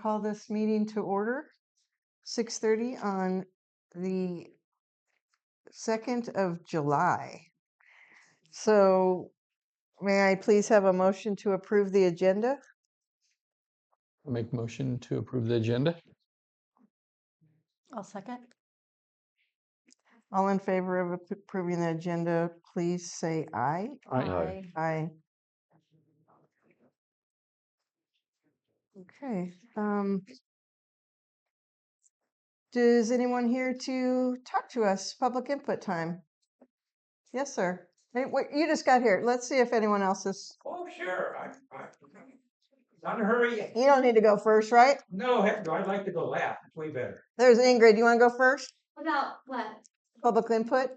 call this meeting to order, 6:30 on the 2nd of July. So may I please have a motion to approve the agenda? I'll make motion to approve the agenda. I'll second. All in favor of approving the agenda, please say aye. Aye. Aye. Okay. Does anyone here to talk to us? Public input time. Yes, sir. Hey, wait, you just got here. Let's see if anyone else is. Oh, sure. Not in a hurry. You don't need to go first, right? No, heck no. I'd like to go last. It's way better. There's Ingrid. You want to go first? About what? Public input?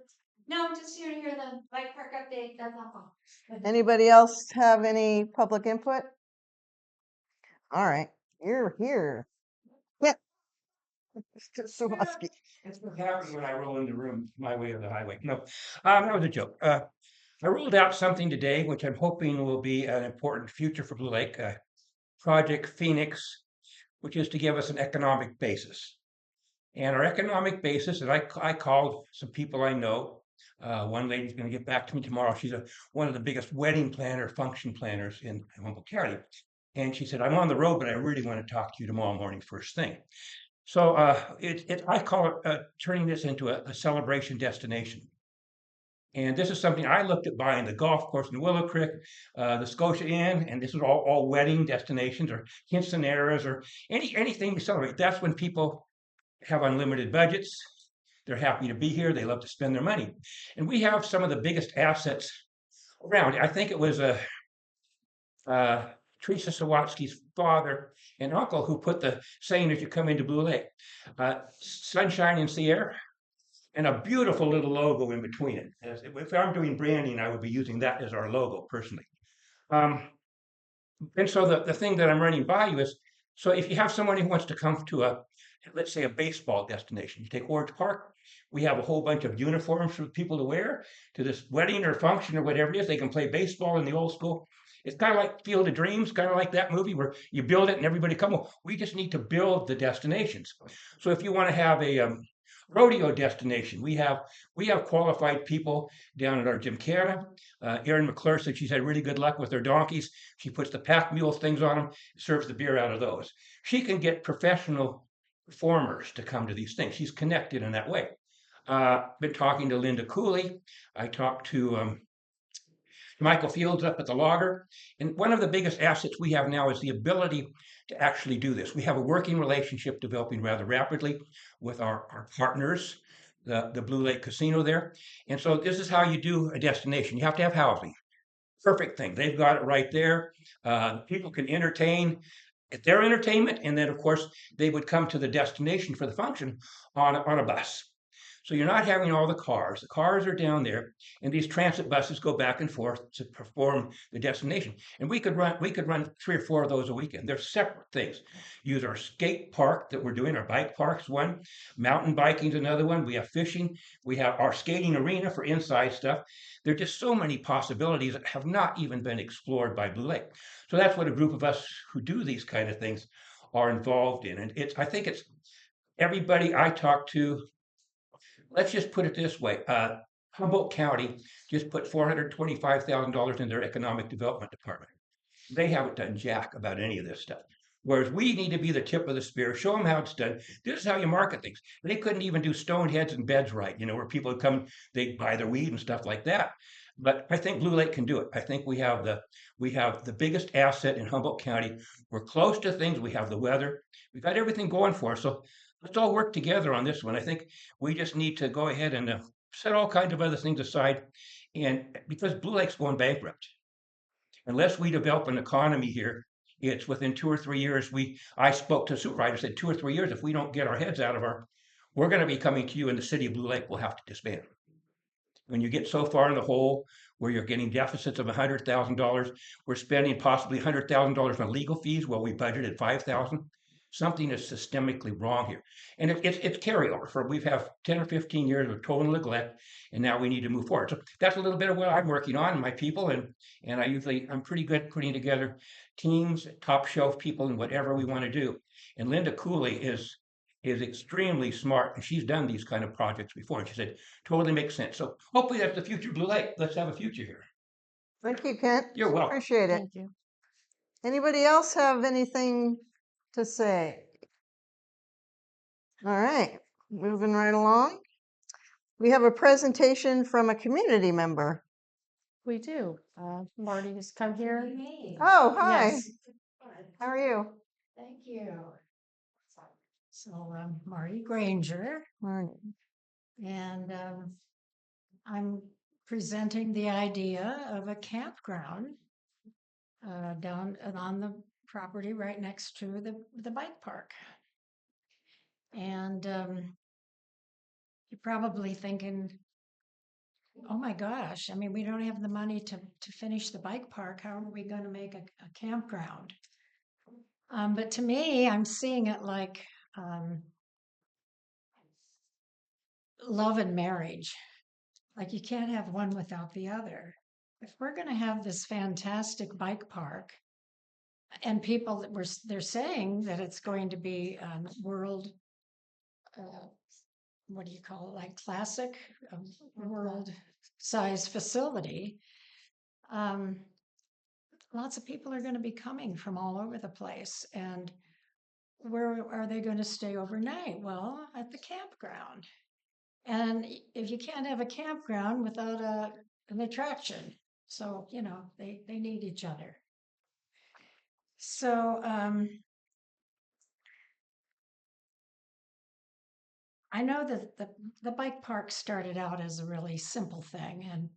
No, I'm just here to hear the bike park update. That's all. Anybody else have any public input? All right, you're here. Yeah. So husky. It's what happens when I roll in the room my way or the highway. No, that was a joke. I ruled out something today, which I'm hoping will be an important future for Blue Lake, Project Phoenix, which is to give us an economic basis. And our economic basis, and I called some people I know. One lady's going to get back to me tomorrow. She's one of the biggest wedding function planners in Humboldt County. And she said, I'm on the road, but I really want to talk to you tomorrow morning, first thing. So I call it turning this into a celebration destination. And this is something I looked at buying the golf course in Willow Creek, the Scotia Inn, and this is all wedding destinations or quinceaneras or anything to celebrate. That's when people have unlimited budgets. They're happy to be here. They love to spend their money. And we have some of the biggest assets around. I think it was Teresa Sawatsky's father and uncle who put the saying as you come into Blue Lake, sunshine and sea air, and a beautiful little logo in between it. If I'm doing branding, I would be using that as our logo personally. And so the thing that I'm running by you is, so if you have someone who wants to come to let's say a baseball destination, you take Orange Park, we have a whole bunch of uniforms for people to wear to this wedding or function or whatever it is. They can play baseball in the old school. It's kind of like Field of Dreams, kind of like that movie where you build it and everybody come. Well, we just need to build the destinations. So if you want to have a rodeo destination, we have qualified people down at our Gymkhana. Erin McClure said she's had really good luck with her donkeys. She puts the pack mule things on them, serves the beer out of those. She can get professional performers to come to these things. She's connected in that way. Been talking to Linda Cooley. I talked to Michael Fields up at the Logger. And one of the biggest assets we have now is the ability to actually do this. We have a working relationship developing rather rapidly with our partners, the Blue Lake Casino there. And so this is how you do a destination. You have to have housing. Perfect thing. They've got it right there. People can entertain at their entertainment. And then, of course, they would come to the destination for the function on a bus. So you're not having all the cars. The cars are down there, and these transit buses go back and forth to perform the destination. And we could run 3 or 4 of those a weekend. They're separate things. Use our skate park that we're doing. Our bike park's one. Mountain biking's another one. We have fishing. We have our skating arena for inside stuff. There are just so many possibilities that have not even been explored by Blue Lake. So that's what a group of us who do these kind of things are involved in. And I think it's everybody I talk to. Let's just put it this way. Humboldt County just put $425,000 in their economic development department. They haven't done jack about any of this stuff. Whereas we need to be the tip of the spear, show them how it's done. This is how you market things. They couldn't even do stone heads and beds right, where people would come, they buy their weed and stuff like that. But I think Blue Lake can do it. I think we have the biggest asset in Humboldt County. We're close to things. We have the weather. We've got everything going for us. So let's all work together on this one. I think we just need to go ahead and set all kinds of other things aside. And because Blue Lake's going bankrupt, unless we develop an economy here, it's within 2 or 3 years. I spoke to a supervisor, said 2 or 3 years, if we don't get our heads out of we're going to be coming to you in the city of Blue Lake, we'll have to disband. When you get so far in the hole where you're getting deficits of $100,000, we're spending possibly $100,000 on legal fees while we budgeted $5,000. Something is systemically wrong here. And it's carryover. We've had 10 or 15 years of total neglect, and now we need to move forward. So that's a little bit of what I'm working on, my people, and I'm pretty good putting together teams, top shelf people, and whatever we want to do. And Linda Cooley is extremely smart, and she's done these kind of projects before. And she said, totally makes sense. So hopefully that's the future of Blue Lake. Let's have a future here. Thank you, Kent. You're welcome. Appreciate it. Thank you. Anybody else have anything to say? All right, moving right along. We have a presentation from a community member. We do. Marty has come here. Me. Oh, hi. Yes. How are you? Thank you. So I'm Marty Granger, Morning. and I'm presenting the idea of a campground down and on the property right next to the bike park. And you're probably thinking, oh my gosh, I mean, we don't have the money to finish the bike park. How are we going to make a campground? But to me, I'm seeing it like love and marriage. Like you can't have one without the other. If we're going to have this fantastic bike park, and people that they're saying that it's going to be world, what do you call it, like classic, world size facility. Lots of people are going to be coming from all over the place, and where are they going to stay overnight? Well, at the campground. And if you can't have a campground without an attraction, so you know they need each other. So I know that the bike park started out as a really simple thing, and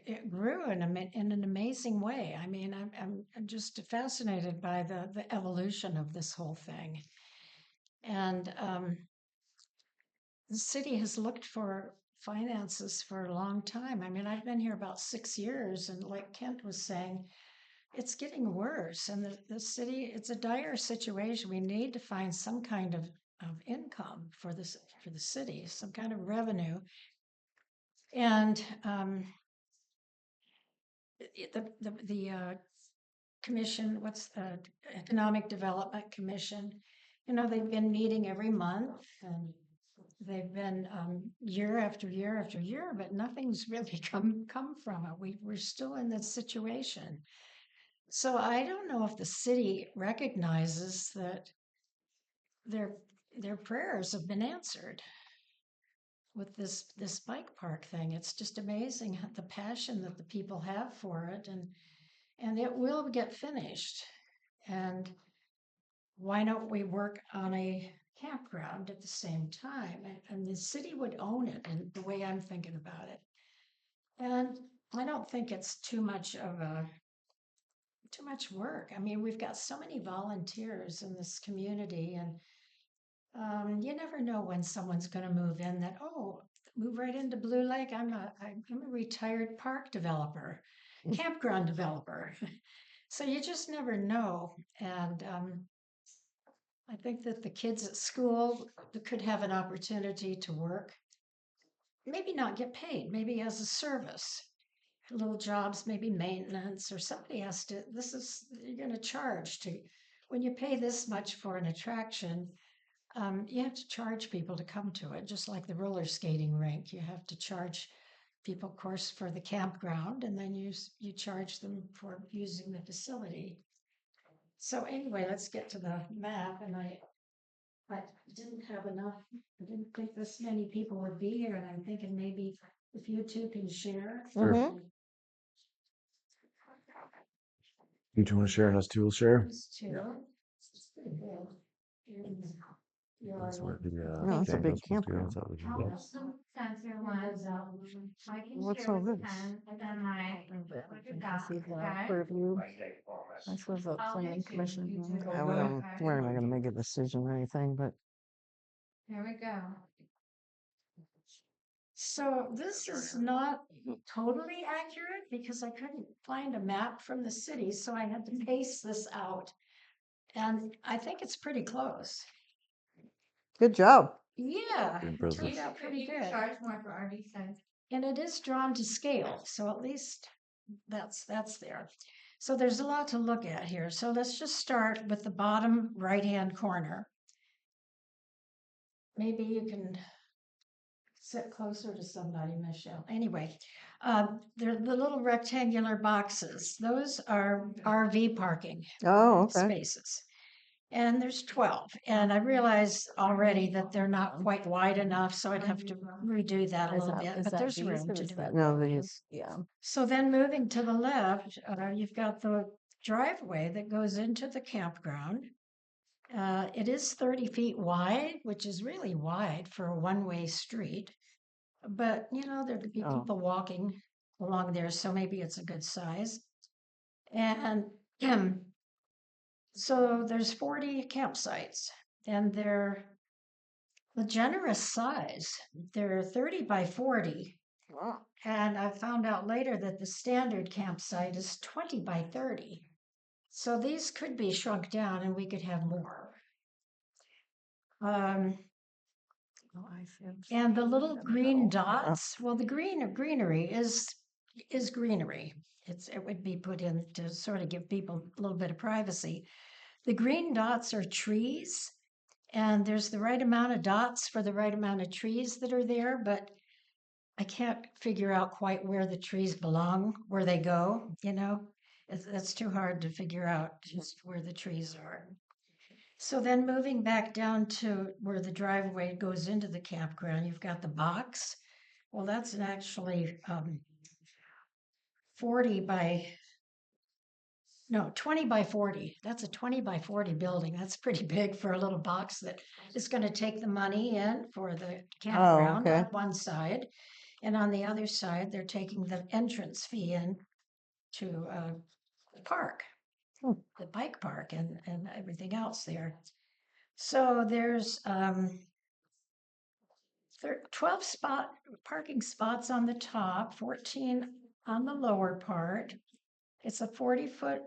it grew in an amazing way. I mean, I'm just fascinated by the evolution of this whole thing, and the city has looked for finances for a long time. I mean, I've been here about 6 years, and like Kent was saying, it's getting worse. And the city, it's a dire situation. We need to find some kind of income for the city, some kind of revenue. And the commission, what's the Economic Development Commission? You know, they've been meeting every month, and they've been year after year after year, but nothing's really come from it. We're still in this situation. So I don't know if the city recognizes that their prayers have been answered with this bike park thing. It's just amazing the passion that the people have for it, and it will get finished. And why don't we work on a campground at the same time? And the city would own it, and the way I'm thinking about it. And I don't think it's too much work. I mean, we've got so many volunteers in this community, and you never know when someone's going to move in. That move right into Blue Lake. I'm a retired park developer, campground developer. So you just never know. And I think that the kids at school could have an opportunity to work, maybe not get paid, maybe as a service, little jobs, maybe maintenance, or somebody has to, you're going to charge to, when you pay this much for an attraction, you have to charge people to come to it, just like the roller skating rink. You have to charge people, of course, for the campground, and then you charge them for using the facility. So anyway, let's get to the map. And I didn't have enough. I didn't think this many people would be here, and I'm thinking maybe if you two can share. Mhm. You two want to share, and us two will share? These two. It's pretty big. And you're That's where the, No, it's a big campground's supposed to go. campground. Is that what you I'll want? put some sensor ones out. I can What's share all with this? Ken, and then my, what you got, See the okay? purview. This was a I'll planning make sure commission. you meeting. do. We're not going to make a decision or anything, but Here we go. So this is not totally accurate because I couldn't find a map from the city, so I had to paste this out. And I think it's pretty close. good job. Yeah, Good it brother. turned out pretty You can good. charge more for RV size. And it is drawn to scale, so at least that's there. So there's a lot to look at here. So let's just start with the bottom right-hand corner. Maybe you can sit closer to somebody, Michelle. Anyway, they're the little rectangular boxes. Those are RV parking Oh, okay. spaces. And there's 12. And I realize already that they're not quite wide enough, so I'd have to redo that a Is little that- bit, is but that there's these room or to is do that it. No, the- these. Yeah. So then moving to the left, you've got the driveway that goes into the campground. It is 30 feet wide, which is really wide for a one-way street. But, you know, there could be Oh. people walking along there, so maybe it's a good size. And so there's 40 campsites, and they're a generous size. They're 30 by 40. Wow. And I found out later that the standard campsite is 20 by 30. So these could be shrunk down and we could have more. Oh, I see. And the little Doesn't green know. dots, well, the greenery is greenery. It would be put in to sort of give people a little bit of privacy. The green dots are trees, and there's the right amount of dots for the right amount of trees that are there, but I can't figure out quite where the trees belong, where they go, you know? It's too hard to figure out just where the trees are. So then moving back down to where the driveway goes into the campground, you've got the box. Well, that's actually 40 by, no, 20 by 40. That's a 20 by 40 building. That's pretty big for a little box that is going to take the money in for the campground okay. on one side. And on the other side, they're taking the entrance fee in to the park, Hmm. the bike park and everything else there. So there's 12 parking spots on the top, 14 on the lower part. It's a 40-foot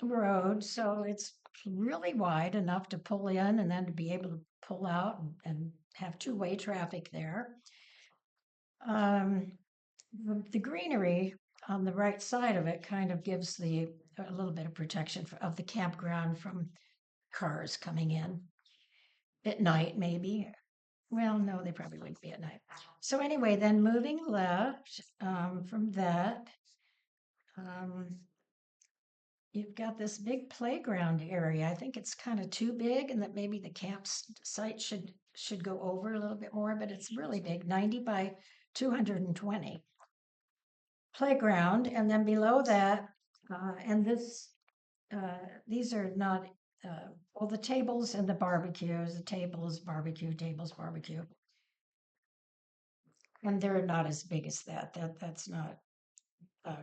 road, so it's really wide enough to pull in and then to be able to pull out and have two-way traffic there. The greenery on the right side of it kind of gives a little bit of protection of the campground from cars coming in at night, maybe. Well, no, they probably wouldn't be at night. So anyway, then moving left from that, you've got this big playground area. I think it's kind of too big, and that maybe the campsite should go over a little bit more, but it's really big, 90 by 220. Playground, and then below that, and these are not, well, the tables and the barbecues, tables, barbecue. And they're not as big as that. That's not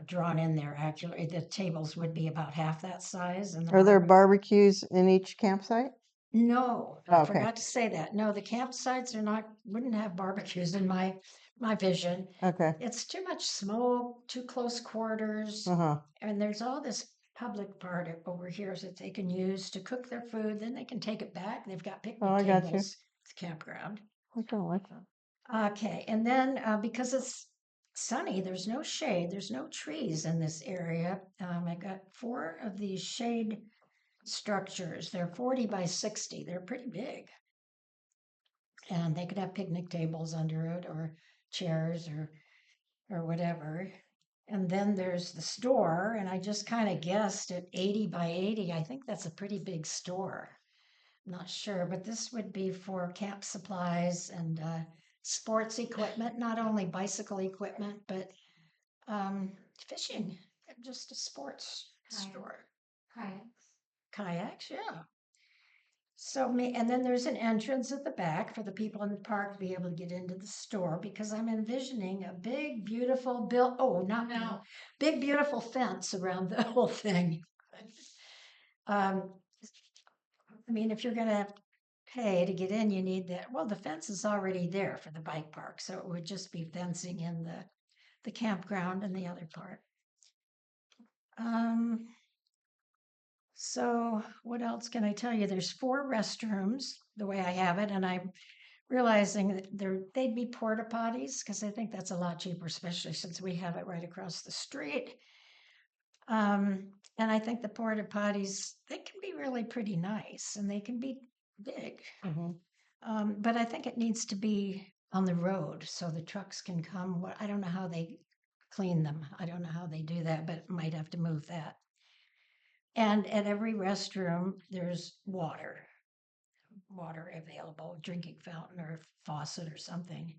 drawn in there accurately. The tables would be about half that size. And the Are there barbecues in each campsite? No, I Okay. forgot to say that. No, the campsites wouldn't have barbecues in my vision. Okay. It's too much smoke, too close quarters. Uh-huh. And there's all this public part over here that they can use to cook their food. Then they can take it back. They've got picnic I got you. tables at the campground. I kind of like that. Okay, and then because it's sunny, there's no shade, there's no trees in this area. I got 4 of these shade structures. They're 40 by 60. They're pretty big. And they could have picnic tables under it or chairs or whatever. And then there's the store, and I just kind of guessed at 80 by 80. I think that's a pretty big store. I'm not sure, but this would be for camp supplies and sports equipment, not only bicycle equipment, but fishing, just a sports store. Kayaks, yeah. So, and then there's an entrance at the back for the people in the park to be able to get into the store because I'm envisioning a big, beautiful big, beautiful fence around the whole thing. I mean, if you're going to pay to get in, you need that. Well, the fence is already there for the bike park, so it would just be fencing in the campground and the other part. So what else can I tell you? There's 4 restrooms, the way I have it, and I'm realizing that they'd be porta potties because I think that's a lot cheaper, especially since we have it right across the street. And I think the porta potties, they can be really pretty nice and they can be big. Mhm. But I think it needs to be on the road so the trucks can come. I don't know how they clean them. I don't know how they do that, but might have to move that. And at every restroom, there's water available, drinking fountain or faucet or something.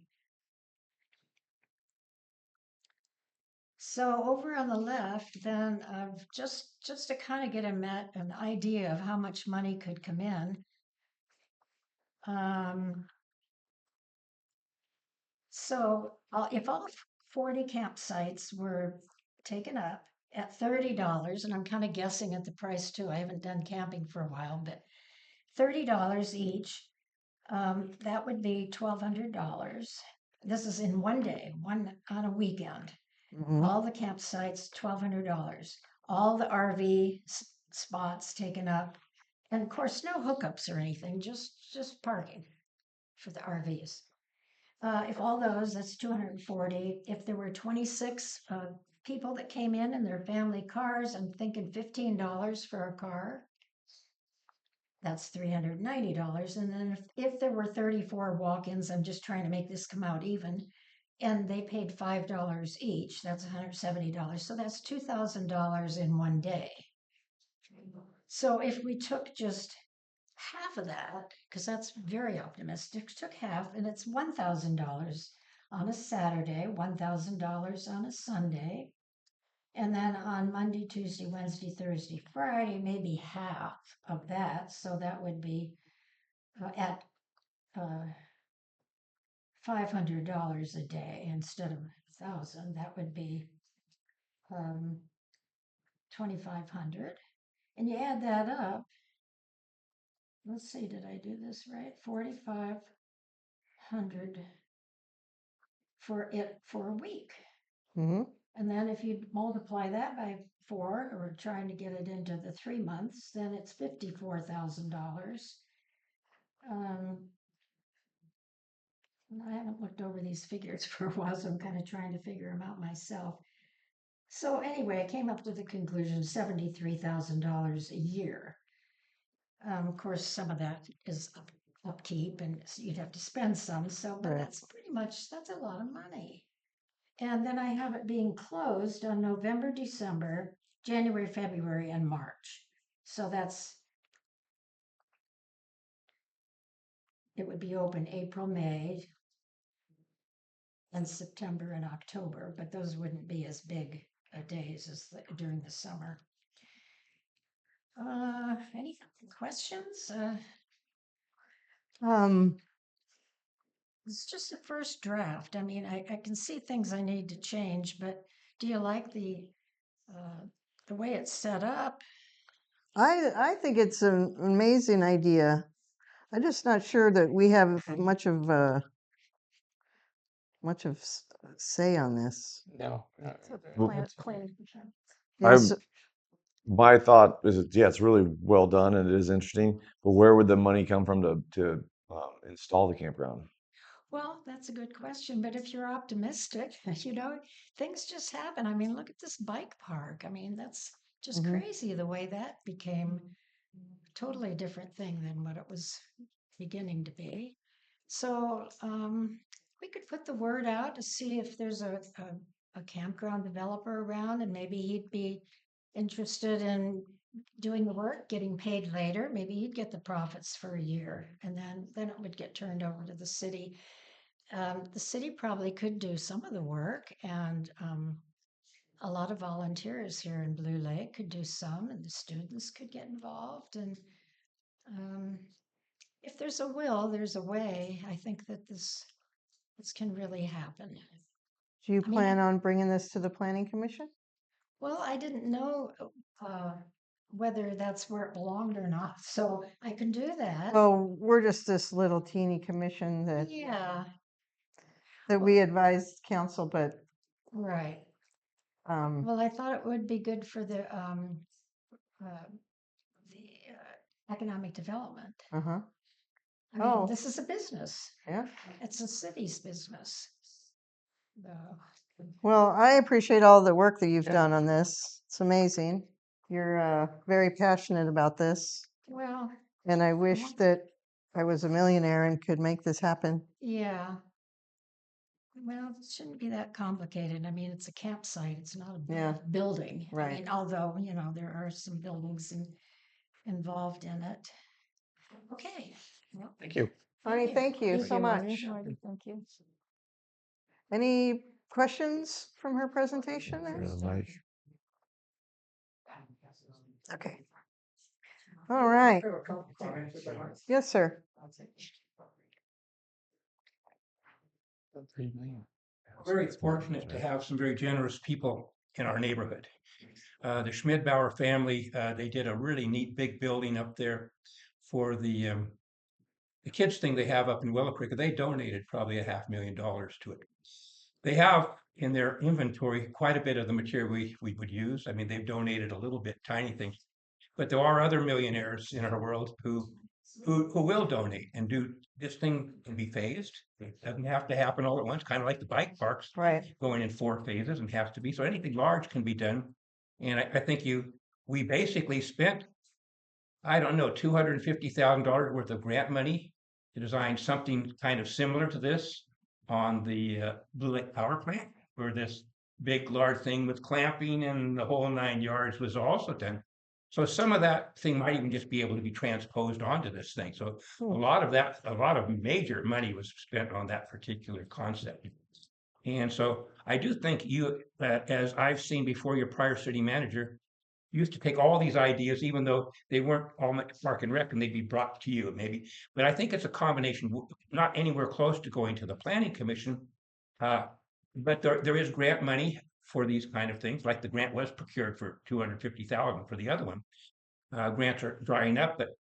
So over on the left, then just to kind of get an idea of how much money could come in. If all 40 campsites were taken up at $30, and I'm kind of guessing at the price too. I haven't done camping for a while, but $30 each. That would be $1,200. This is in one day, one on a weekend. Mhm. All the campsites, $1,200. All the RV spots taken up, and of course, no hookups or anything, just parking for the RVs. If all those, that's 240. If there were 26 people that came in their family cars, I'm thinking $15 for a car. That's $390. And then if there were 34 walk-ins, I'm just trying to make this come out even, and they paid $5 each, that's $170. So that's $2,000 in one day. So if we took just half of that, because that's very optimistic, took half, and it's $1,000 on a Saturday, $1,000 on a Sunday, and then on Monday, Tuesday, Wednesday, Thursday, Friday, maybe half of that. So that would be at $500 a day instead of 1,000. That would be 2,500. And you add that up. Let's see, did I do this right? 4,500 for a week. Mhm. And then if you multiply that by 4, or trying to get it into the 3 months, then it's $54,000. I haven't looked over these figures for a while, so I'm kind of trying to figure them out myself. So anyway, I came up with the conclusion $73,000 a year. Of course, some of that is upkeep, and you'd have to spend some. So, but Right. that's a lot of money. And then I have it being closed on November, December, January, February, and March. So it would be open April, May, and September and October, but those wouldn't be as big days as during the summer. Any questions? It's just a first draft. I mean, I can see things I need to change, but do you like the way it's set up? I think it's an amazing idea. I'm just not sure that we have much of say on this. No. Well, Plan. Yes. My thought is, it's really well done and it is interesting, but where would the money come from to install the campground? Well, that's a good question, but if you're optimistic, things just happen. I mean, look at this bike park. I mean, that's just Mhm. crazy the way that became a totally different thing than what it was beginning to be. So we could put the word out to see if there's a campground developer around, and maybe he'd be interested in doing the work, getting paid later. Maybe he'd get the profits for a year, and then it would get turned over to the city. The city probably could do some of the work, and a lot of volunteers here in Blue Lake could do some, and the students could get involved. And if there's a will, there's a way. I think that this can really happen. Do you I mean, plan on bringing this to the planning commission? Well, I didn't know whether that's where it belonged or not, so I can do that. Well, we're just this little teeny commission Yeah, that we advise council, but right. um, Well, I thought it would be good for the economic development. uh-huh. I mean, Oh. this is a business. Yeah. It's a city's business. Well, I appreciate all the work that you've Yeah. done on this. It's amazing. You're very passionate about this. Well, And I wish want- that I was a millionaire and could make this happen. yeah. Well, it shouldn't be that complicated. I mean, it's a campsite. It's not a Yeah. building. I Right. mean, although, there are some buildings involved in it. Okay. Well, Thank you. Marnie, thank you so Marty. much. Marty, thank you. Any questions from her presentation there? Mike. Okay. All right. Yes, sir. 3 million. Very fortunate to have some very generous people in our neighborhood. The Schmidbauer family, they did a really neat big building up there for the kids thing they have up in Willow Creek. They donated probably $500,000 to it. They have in their inventory quite a bit of the material we would use. I mean, they've donated a little bit, tiny things, but there are other millionaires in our world who will donate and do this thing can be phased. It doesn't have to happen all at once, kind of like the bike parks Right. going in 4 phases and has to be. So anything large can be done. And I think we basically spent, I don't know, $250,000 worth of grant money to design something kind of similar to this on the Blue Lake Power Plant, where this big, large thing with clamping and the whole 9 yards was also done. So some of that thing might even just be able to be transposed onto this thing. So a lot of major money was spent on that particular concept. And so I do think you, as I've seen before, your prior city manager used to take all these ideas, even though they weren't all Park and Rec, and they'd be brought to you maybe. But I think it's a combination, not anywhere close to going to the Planning Commission. But there is grant money for these kind of things, like the grant was procured for $250,000 for the other one. Grants are drying up, but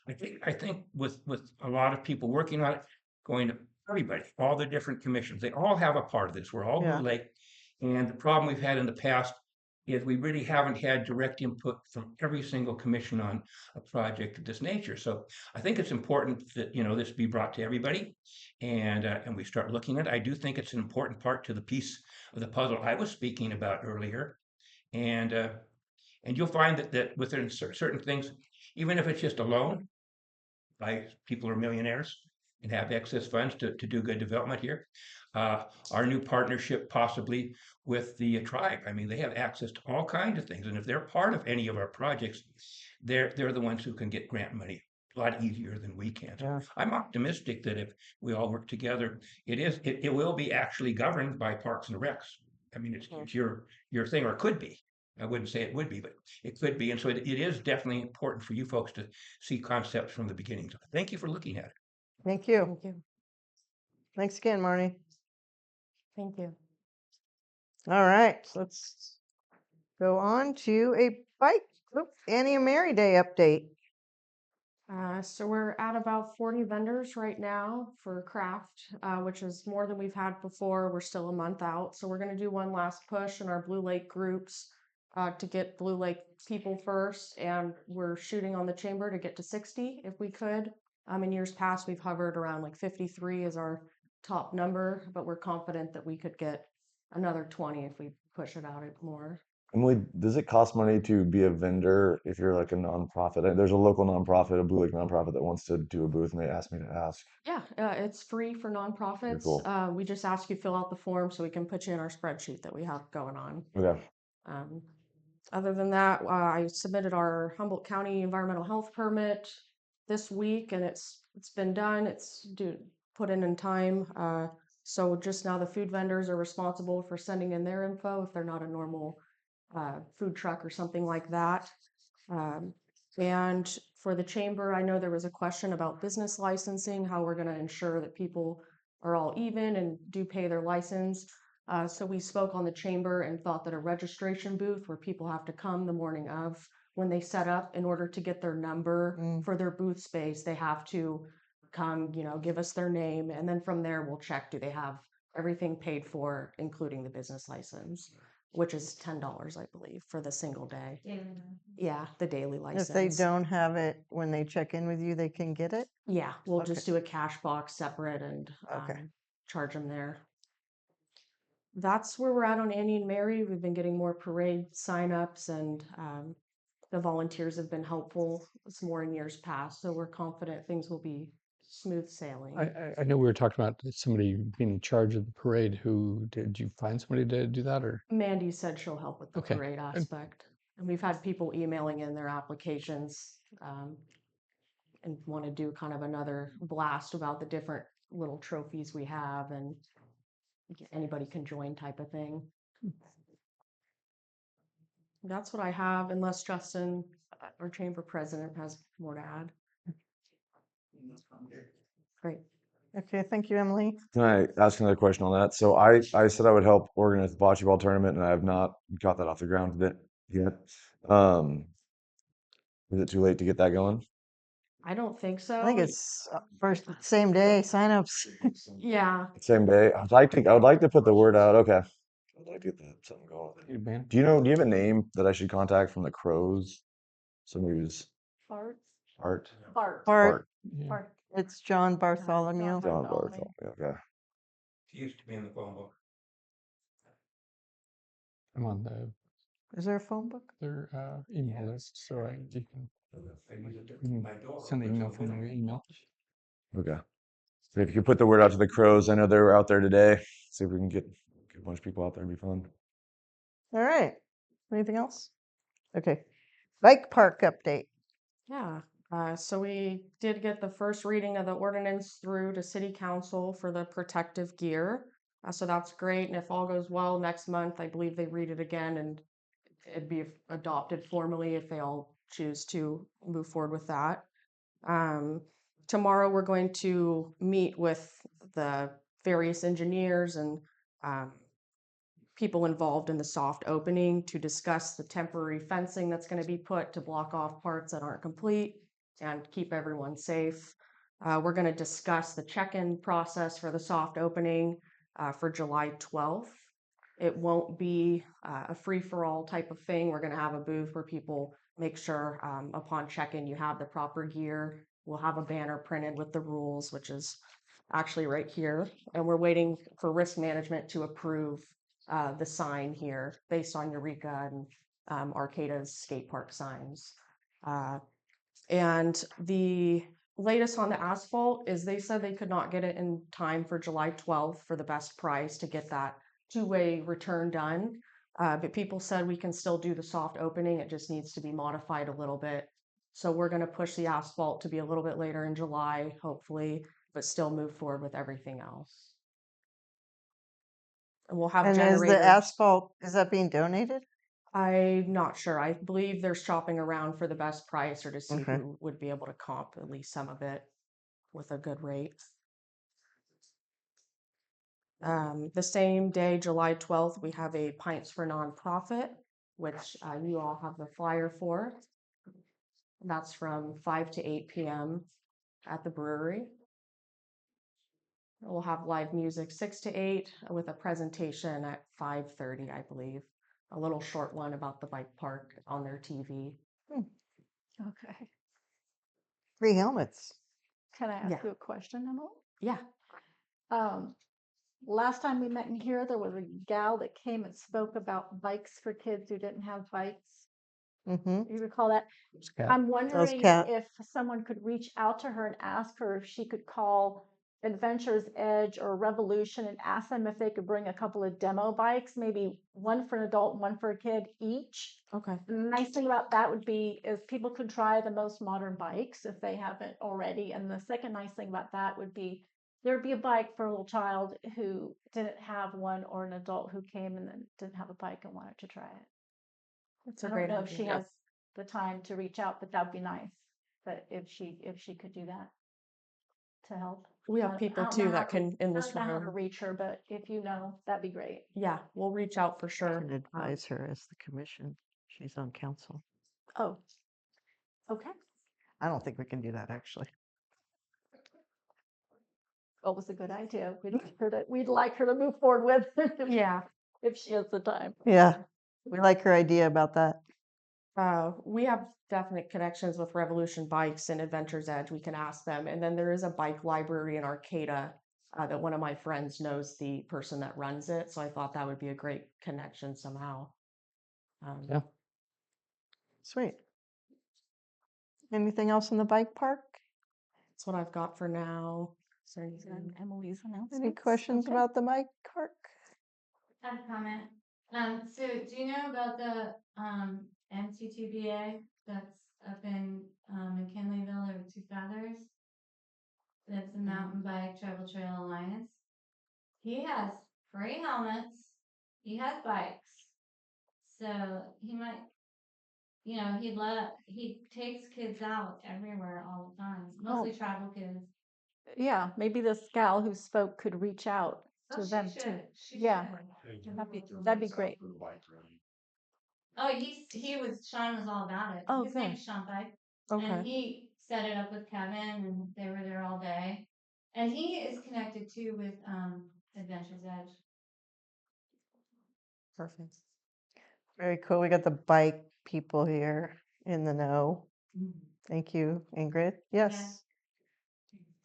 I think with a lot of people working on it, going to everybody, all the different commissions, they all have a part of this. We're all Yeah. Blue Lake, and the problem we've had in the past is we really haven't had direct input from every single commission on a project of this nature. So I think it's important that this be brought to everybody, and we start looking at it. I do think it's an important part to the piece of the puzzle I was speaking about earlier, and you'll find that within certain things, even if it's just a loan, by people who are millionaires and have excess funds to do good development here. Our new partnership possibly with the tribe. I mean, they have access to all kinds of things. And if they're part of any of our projects, they're the ones who can get grant money a lot easier than we can. So Yeah. I'm optimistic that if we all work together, it will be actually governed by Parks and Recs. I mean, it's your thing, or it could be. I wouldn't say it would be, but it could be. And so it is definitely important for you folks to see concepts from the beginning. So thank you for looking at it. Thank you. Thank you. Thanks again, Marnie. Thank you. All right, let's go on to a Annie and Mary Day update. So we're at about 40 vendors right now for craft, which is more than we've had before. We're still a month out. So we're going to do one last push in our Blue Lake groups to get Blue Lake people first. And we're shooting on the chamber to get to 60 if we could. In years past, we've hovered around like 53 is our top number, but we're confident that we could get another 20 if we push it out more. Emily, does it cost money to be a vendor if you're like a nonprofit? There's a local nonprofit, a Blue Lake nonprofit that wants to do a booth, and they asked me to ask. Yeah, it's free for nonprofits. cool. We just ask you fill out the form so we can put you in our spreadsheet that we have going on. Okay. Other than that, I submitted our Humboldt County environmental health permit this week, and it's been done. It's put in time. So just now the food vendors are responsible for sending in their info if they're not a normal food truck or something like that. And for the chamber, I know there was a question about business licensing, how we're going to ensure that people are all even and do pay their license. So we spoke on the chamber and thought that a registration booth where people have to come the morning of when they set up in order to get their number for their booth space, they have to come, give us their name. And then from there, we'll check, do they have everything paid for, including the business license, which is $10, I believe, for the single day. Yeah, the daily license. If they don't have it when they check in with you, they can get it? Yeah, we'll Okay. just do a cash box separate and Okay. charge them there. That's where we're at on Annie and Mary. We've been getting more parade signups, and the volunteers have been helpful. It's more in years past, so we're confident things will be smooth sailing. I know we were talking about somebody being in charge of the parade. Did you find somebody to do that, or? Mandy said she'll help with the Okay, parade good. aspect. And we've had people emailing in their applications and want to do kind of another blast about the different little trophies we have, and anybody can join type of thing. That's what I have, unless Justin, our chamber president, has more to add. Great. Okay, thank you, Emily. Can I ask another question on that? So I said I would help organize the bocce ball tournament, and I have not got that off the ground yet. Is it too late to get that going? I don't think so. I think it's first same day signups. Yeah. Same day. I would like to put the word out. Okay. I'd like to get that something going. You, man? Do you have a name that I should contact from the Crows? Somebody who's Bart. Art. Bart. Bart, Yeah. Bart. it's John Bartholomew. John Bartholomew. Bartholomew. Okay. He used to be in the phone book. I'm on Is there a phone book? their email list, so you can My daughter send an puts email it from in. their email. Okay. So if you could put the word out to the Crows, I know they were out there today. See if we can get a bunch of people out there. It'd be fun. All right. Anything else? Okay. Bike park update. Yeah, so we did get the first reading of the ordinance through to city council for the protective gear. So that's great. And if all goes well, next month, I believe they read it again and it'd be adopted formally if they all choose to move forward with that. Tomorrow we're going to meet with the various engineers and people involved in the soft opening to discuss the temporary fencing that's going to be put to block off parts that aren't complete and keep everyone safe. We're going to discuss the check-in process for the soft opening for July 12th. It won't be a free-for-all type of thing. We're going to have a booth where people make sure upon check-in you have the proper gear. We'll have a banner printed with the rules, which is actually right here. And we're waiting for risk management to approve the sign here based on Eureka and Arcata's skate park signs. And the latest on the asphalt is they said they could not get it in time for July 12th for the best price to get that two-way return done. But people said we can still do the soft opening. It just needs to be modified a little bit. So we're going to push the asphalt to be a little bit later in July, hopefully, but still move forward with everything else. And we'll have And is generators. the asphalt, is that being donated? I'm not sure. I believe they're shopping around for the best price or to see Okay. who would be able to comp at least some of it with a good rate. The same day, July 12th, we have a Pints for Nonprofit, which you all have the flyer for. That's from 5 to 8 p.m. at the brewery. We'll have live music 6 to 8 with a presentation at 5:30, I believe. A little short one about the bike park on their TV. Okay. Free helmets. Can I ask Yeah. you a question, Emily? Yeah. Last time we met in here, there was a gal that came and spoke about bikes for kids who didn't have bikes. Mm-hmm. You recall that? Cat. I'm wondering Kat. if someone could reach out to her and ask her if she could call Adventurers Edge or Revolution and ask them if they could bring a couple of demo bikes, maybe one for an adult and one for a kid each. Okay. The nice thing about that would be is people could try the most modern bikes if they haven't already. And the second nice thing about that would be there'd be a bike for a little child who didn't have one or an adult who came and then didn't have a bike and wanted to try it. That's a I great don't know if she idea. has the time to reach out, but that'd be nice. That if she could do that to help. We I have people don't know too how that to- can in I this don't know how to room. reach her, but if you know, that'd be great. Yeah, we'll reach out for I sure. can advise her as the commission. She's on council. Oh, okay. I don't think we can do that, actually. Well, it was a good idea. We'd like her to move forward with Yeah. if she has the time. Yeah, we like her idea about that. We have definite connections with Revolution Bikes and Adventures Edge. We can ask them. And then there is a bike library in Arcata that one of my friends knows the person that runs it, so I thought that would be a great connection somehow. Yeah. Sweet. Anything else in the bike park? That's what I've got for now. Is there Is that anything? Emily's announcement? Any questions about the bike park? I have a comment. So do you know about the MTTBA that's up in McKinleyville or Two Feathers? That's the Mountain Bike Travel Trail Alliance. He has free helmets. He has bikes. So he might, he takes kids out everywhere all the time, mostly travel kids. Yeah, maybe this gal who spoke could reach out to Oh, them she too. should. She Yeah, should. that'd be great. Oh, Sean was all about it. Oh, His name's good. Sean Pike. Okay. And he set it up with Kevin and they were there all day. And he is connected too with Adventures Edge. Perfect. Very cool. We got the bike people here in the know. Thank you, Ingrid. Yes.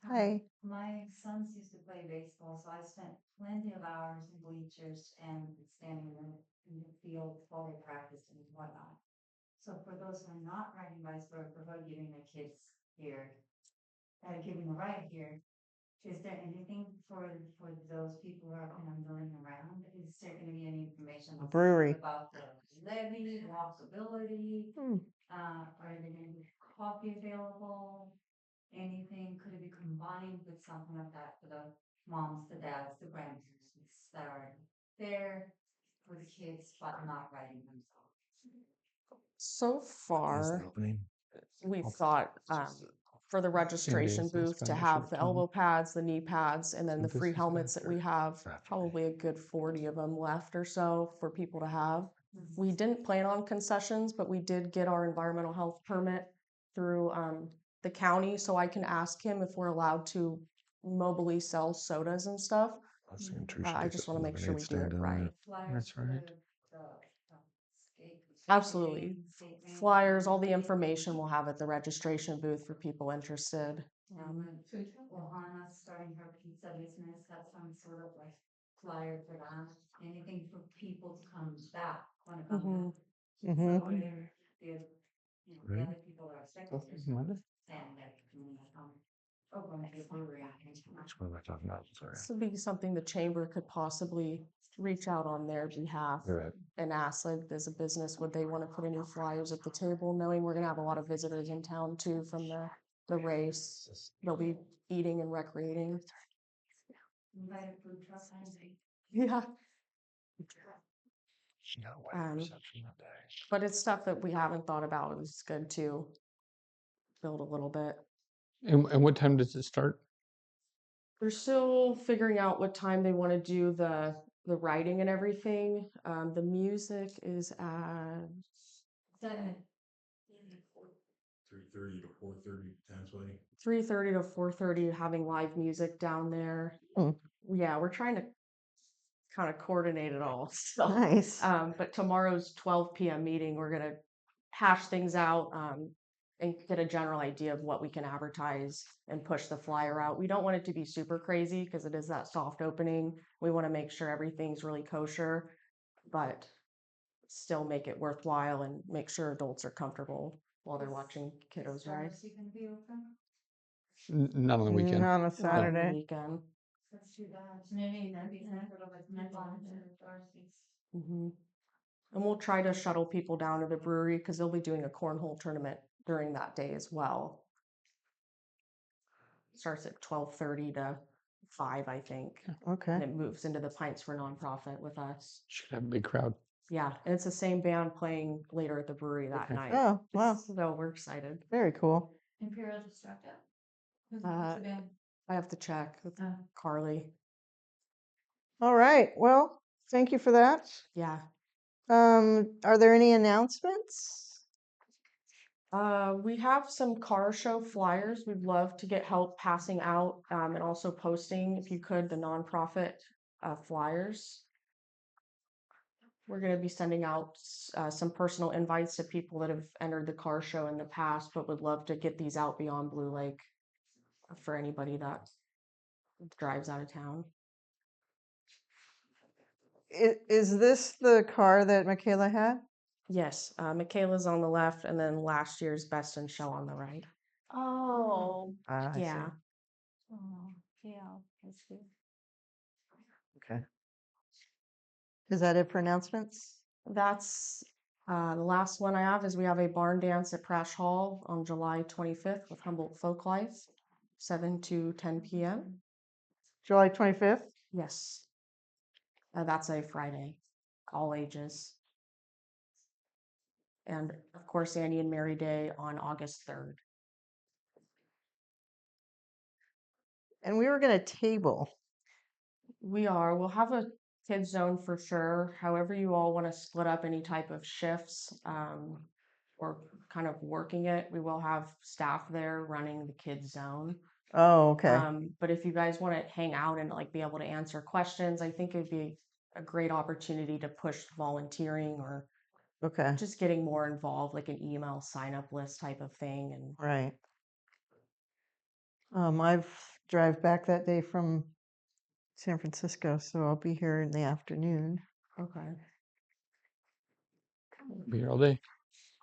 Hi. My sons used to play baseball, so I spent plenty of hours in bleachers and standing in the field while they practiced and whatnot. So for those who are not riding bicycle or for giving their kids here, giving a ride here, is there anything for those people who are kind of milling around? Is there going to be any information Brewery. about the levy, walkability? Are there going to be coffee available? Anything, could it be combined with something like that for the moms, the dads, the grandparents that are there with kids but not riding themselves? So Is the far, opening? we I'll- thought for the registration is booth to Spanish have or the Italian? elbow pads, the knee pads, and then the This free is helmets that we have, After probably a good 40 of them left or so for people to have. Mm-hmm. We didn't plan on concessions, but we did get our environmental health permit through the county, so I can ask him if we're allowed to mobily sell sodas and stuff. I've seen Tricia I take just a want to make sure we lemonade do stand it down right. there. Flyers That's for right. Absolutely. skate ring, Flyers, all the information we'll have at the registration booth for people interested. Ohana starting her pizza business, have some sort of like flyer for that, anything for people to come back, wanna come Mhm. back. Mhm. So whatever the Right. other people are expecting, This is Monday? saying that, going to the brewery. Which one am I talking about? Sorry. This would be something the chamber could possibly reach out on their behalf You're right. and ask, like, as a business, would they want to put any flyers at the table, knowing we're gonna have a lot of visitors in town too from the race. They'll be eating and recreating. Invite a food truck. Yeah, She got a wedding Um, reception that day. but it's stuff that we haven't thought about. It's good to build a little bit. And what time does it start? We're still figuring out what time they want to do the writing and everything. The music is at 3:30 to 4:30 potentially. 3:30 to 4:30, having live music down there. Hmm. Yeah, we're trying to kind of coordinate it all. So, Nice. but tomorrow's 12 p.m. meeting, we're gonna hash things out and get a general idea of what we can advertise and push the flyer out. We don't want it to be super crazy because it is that soft opening. We want to make sure everything's really kosher, but still make it worthwhile and make sure adults are comfortable while they're watching kiddos ride. Is gonna be open? Not on the weekend. Not on a Not on the Saturday. weekend. That's too bad. Maybe that'd be sort of like my volunteer Darcy's. Hmm. And we'll try to shuttle people down to the brewery because they'll be doing a cornhole tournament during that day as well. Starts at 12:30 to 5, I think, and Okay. it moves into the Pints for Nonprofit with us. Should have a big crowd. Yeah, and it's the same band playing later at the brewery that Okay. night. Oh, wow. So we're excited. Very cool. Imperial Destructo. Who's Uh, the band? I have to check with Oh. Carly. All right. Well, thank you for that. Yeah. Are there any announcements? We have some car show flyers. We'd love to get help passing out and also posting, if you could, the nonprofit flyers. We're going to be sending out some personal invites to people that have entered the car show in the past, but would love to get these out beyond Blue Lake for anybody that drives out of town. Is this the car that Michaela had? Yes, Michaela's on the left, and then last year's Best in Show on the right. Oh, Ah, I see. Yeah. oh, yeah, I see. Okay. Is that it for announcements? That's the last one I have is we have a barn dance at Prash Hall on July 25th with Humboldt Folklife, 7 to 10 p.m. July 25th? Yes. That's a Friday, all ages. And of course, Annie and Mary Day on August 3rd. And we were going to table. We'll have a kids zone for sure. However, you all want to split up any type of shifts or kind of working it, we will have staff there running the kids zone. Oh, okay. But if you guys want to hang out and like be able to answer questions, I think it'd be a great opportunity to push volunteering or Okay. just getting more involved, like an email sign up list type of thing. And Right. I've drive back that day from San Francisco, so I'll be here in the afternoon. okay, Be here all day.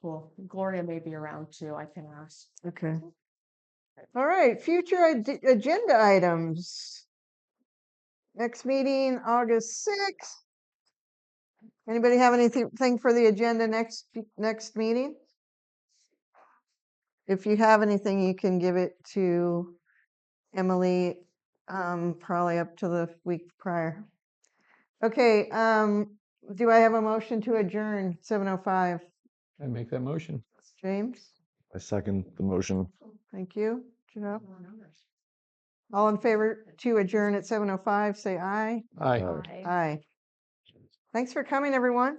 cool. Gloria may be around too. I can ask. Okay. All right, future agenda items. Next meeting, August 6th. Anybody have anything for the agenda next meeting? If you have anything, you can give it to Emily, probably up to the week prior. Okay, do I have a motion to adjourn 7:05? I make that motion. James, I second the motion. thank you. Jeanette? All in favor to adjourn at 7:05, say aye. Aye. Aye. Bye. Aye. Thanks for coming, everyone.